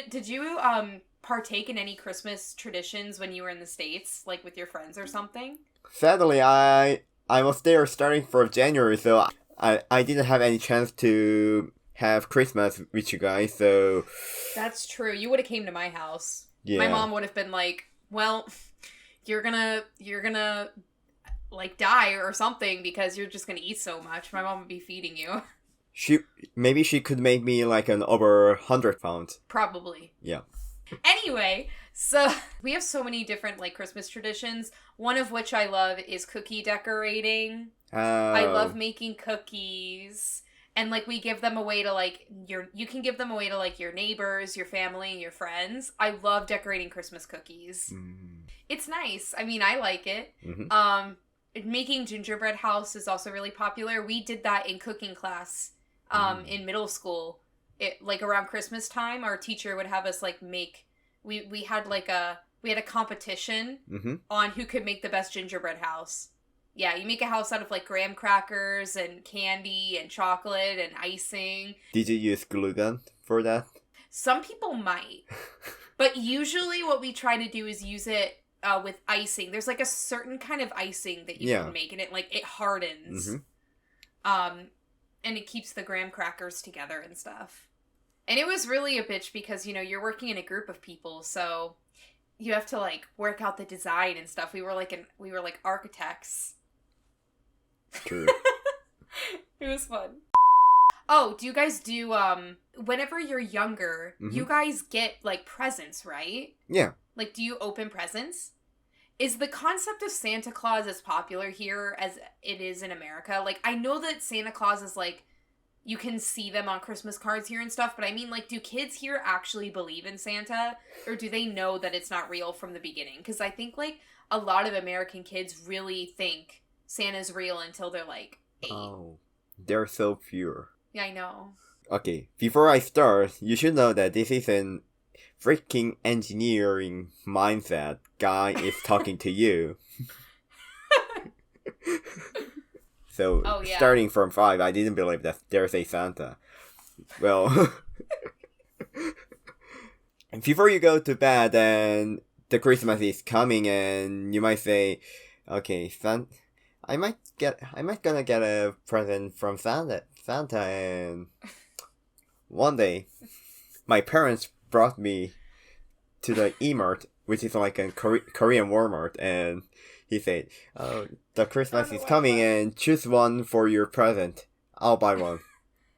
did you partake in any Christmas traditions when you were in the States, like with your friends or something? Sadly, I was there starting from January, so I didn't have any chance to have Christmas with you guys, so... That's true. You would have came to my house. Yeah. My mom would have been like, well, you're gonna, like, die or something because you're just gonna eat so much. My mom would be feeding you. Maybe she could make me, like, an over 100 pounds. Probably. Yeah. Anyway, so we have so many different, like, Christmas traditions. One of which I love is cookie decorating. I love making cookies. And, like, we give them away to, like, you can give them away to, like, your neighbors, your family, and your friends. I love decorating Christmas cookies. It's nice. I mean, I like it. Making gingerbread house is also really popular. We did that in cooking class in middle school. Like, around Christmas time, our teacher would have us, like, make... We had a competition on who could make the best gingerbread house. Yeah, you make a house out of, like, graham crackers and candy and chocolate and icing. Did you use glue gun for that? Some people might. But usually what we try to do is use it with icing. There's, like, a certain kind of icing that you can make, and it hardens. And it keeps the graham crackers together and stuff. And it was really a bitch because, you're working in a group of people, so you have to, like, work out the design and stuff. We were like architects. True. It was fun. Oh, do you guys do, whenever you're younger, you guys get, like, presents, right? Yeah. Like, do you open presents? Is the concept of Santa Claus as popular here as it is in America? Like, I know that Santa Claus is, like, you can see them on Christmas cards here and stuff, but I mean, like, do kids here actually believe in Santa? Or do they know that it's not real from the beginning? Because I think, like, a lot of American kids really think Santa's real until they're, like, 8. Oh, they're so pure. Yeah, I know. Okay, before I start, you should know that this is an freaking engineering mindset guy is talking to you. So, starting from 5, I didn't believe that there's a Santa. Well, before you go to bed and the Christmas is coming and you might say, okay, I might gonna get a present from Santa and one day, my parents brought me to the E-Mart, which is like a Korean Walmart, and he said, "Oh, the Christmas is coming, and choose one for your present. I'll buy one."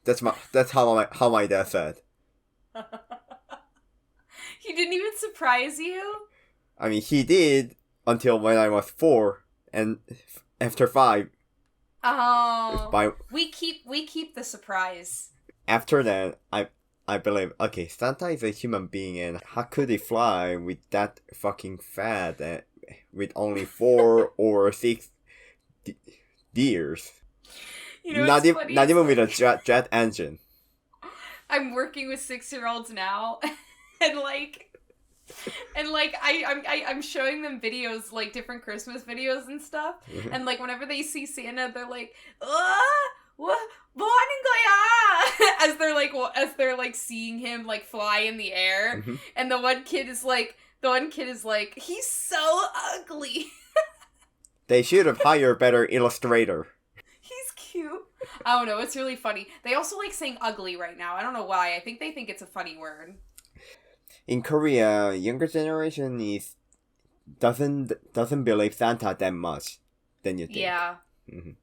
That's how my dad said. He didn't even surprise you? I mean, he did until when I was 4, and after 5. Oh, we keep the surprise. After that, I believe, okay, Santa is a human being, and how could he fly with that fucking fat with only 4 or 6 gears? Not even with a jet engine. I'm working with 6-year-olds now, and I'm showing them videos, like, different Christmas videos and stuff, and, like, whenever they see Santa, they're like, what haning 거야? As they're like seeing him, like, fly in the air, and the one kid is like, he's so ugly. They should have hired a better illustrator. He's cute. I don't know, it's really funny. They also like saying ugly right now. I don't know why. I think they think it's a funny word. In Korea, younger generation doesn't believe Santa that much than you think. Yeah.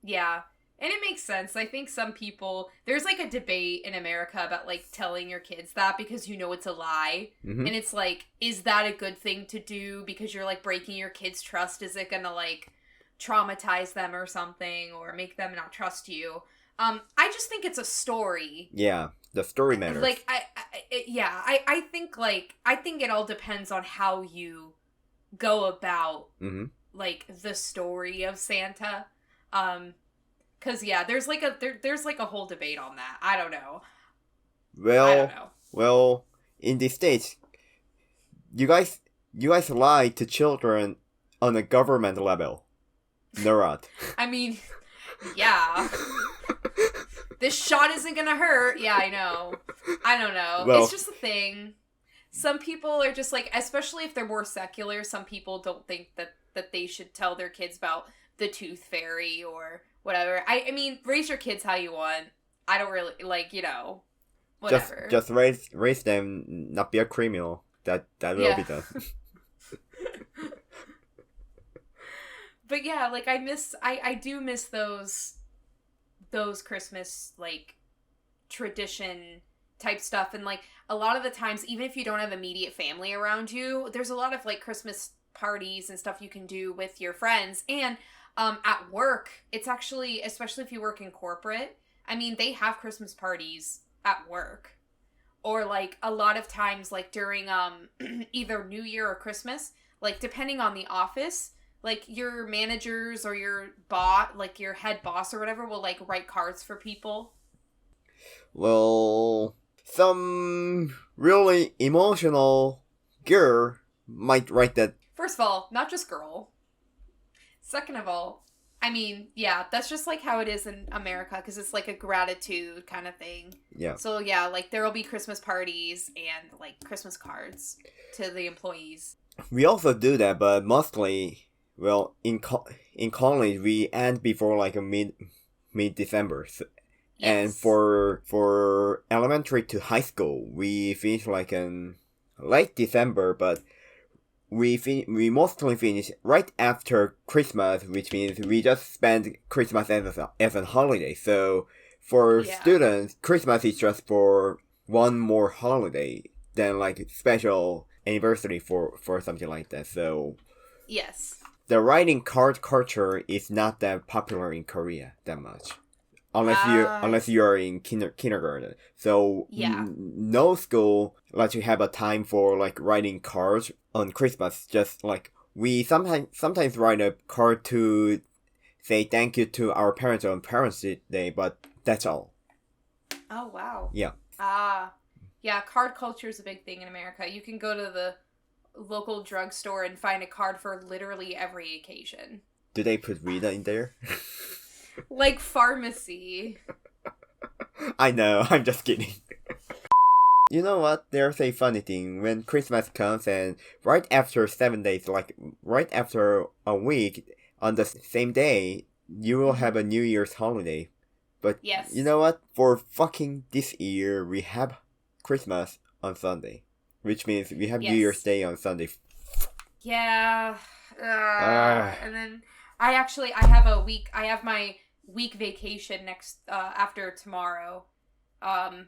Yeah. And it makes sense. I think some people... There's, like, a debate in America about, like, telling your kids that because you know it's a lie. And it's like, is that a good thing to do because you're, like, breaking your kids' trust? Is it gonna, like, traumatize them or something or make them not trust you? I just think it's a story. Yeah, the story matters. Like, I think it all depends on how you go about, like, the story of Santa. Cause yeah, there's like a whole debate on that. I don't know. Well, in the States, you guys lie to children on a government level. Not. I mean, yeah. This shot isn't gonna hurt. Yeah, I know. I don't know. Well, it's just a thing. some people are just like, especially if they're more secular, some people don't think that they should tell their kids about the tooth fairy or whatever. I mean, raise your kids how you want. I don't really, like, whatever. Just raise them, not be a criminal. That will be done. But yeah, like, I do miss those Christmas, like, tradition type stuff. And, like, a lot of the times, even if you don't have immediate family around you, there's a lot of, like, Christmas parties and stuff you can do with your friends. And at work, it's actually, especially if you work in corporate, I mean, they have Christmas parties at work. Or, like, a lot of times, like, during either New Year or Christmas, like, depending on the office, like, your managers or your like, your head boss or whatever will, like, write cards for people. Well, some really emotional girl might write that. First of all, not just girl. Second of all, I mean, yeah, that's just, like, how it is in America, because it's, like, a gratitude kind of thing. Yeah. So, yeah, like, there will be Christmas parties and, like, Christmas cards to the employees. We also do that, but mostly, well, in college, we end before, like, a mid-December. So, yes. And for elementary to high school, we finish, like, in late December, but we mostly finish right after Christmas, which means we just spend Christmas as a holiday. So for students, Christmas is just for one more holiday than like special anniversary for something like that. So yes, the writing card culture is not that popular in Korea that much. Unless you are in kindergarten. So no school lets you have a time for like writing cards on Christmas. Just like we sometimes write a card to say thank you to our parents on Parents' Day, but that's all. Oh wow. Yeah. Yeah, card culture is a big thing in America. You can go to the local drugstore and find a card for literally every occasion. Do they put Rita in there? Like pharmacy. I know, I'm just kidding. You know what? There's a funny thing. When Christmas comes and right after 7 days, like right after a week, on the same day, you will have a New Year's holiday. But yes. You know what? For fucking this year, we have Christmas on Sunday. Which means we have New Year's Day on Sunday. Yeah. And then I have my week vacation next after tomorrow, and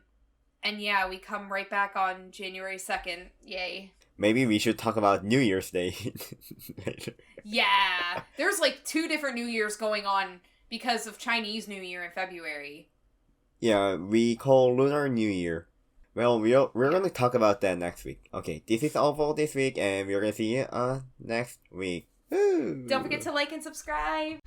yeah, we come right back on January 2nd. Yay. Maybe we should talk about New Year's Day later. Yeah, there's like 2 different New Years going on because of Chinese New Year in February. Yeah, we call Lunar New Year. Well, we're gonna talk about that next week. Okay, this is all for this week, and we're gonna see you next week. Woo! Don't forget to like and subscribe.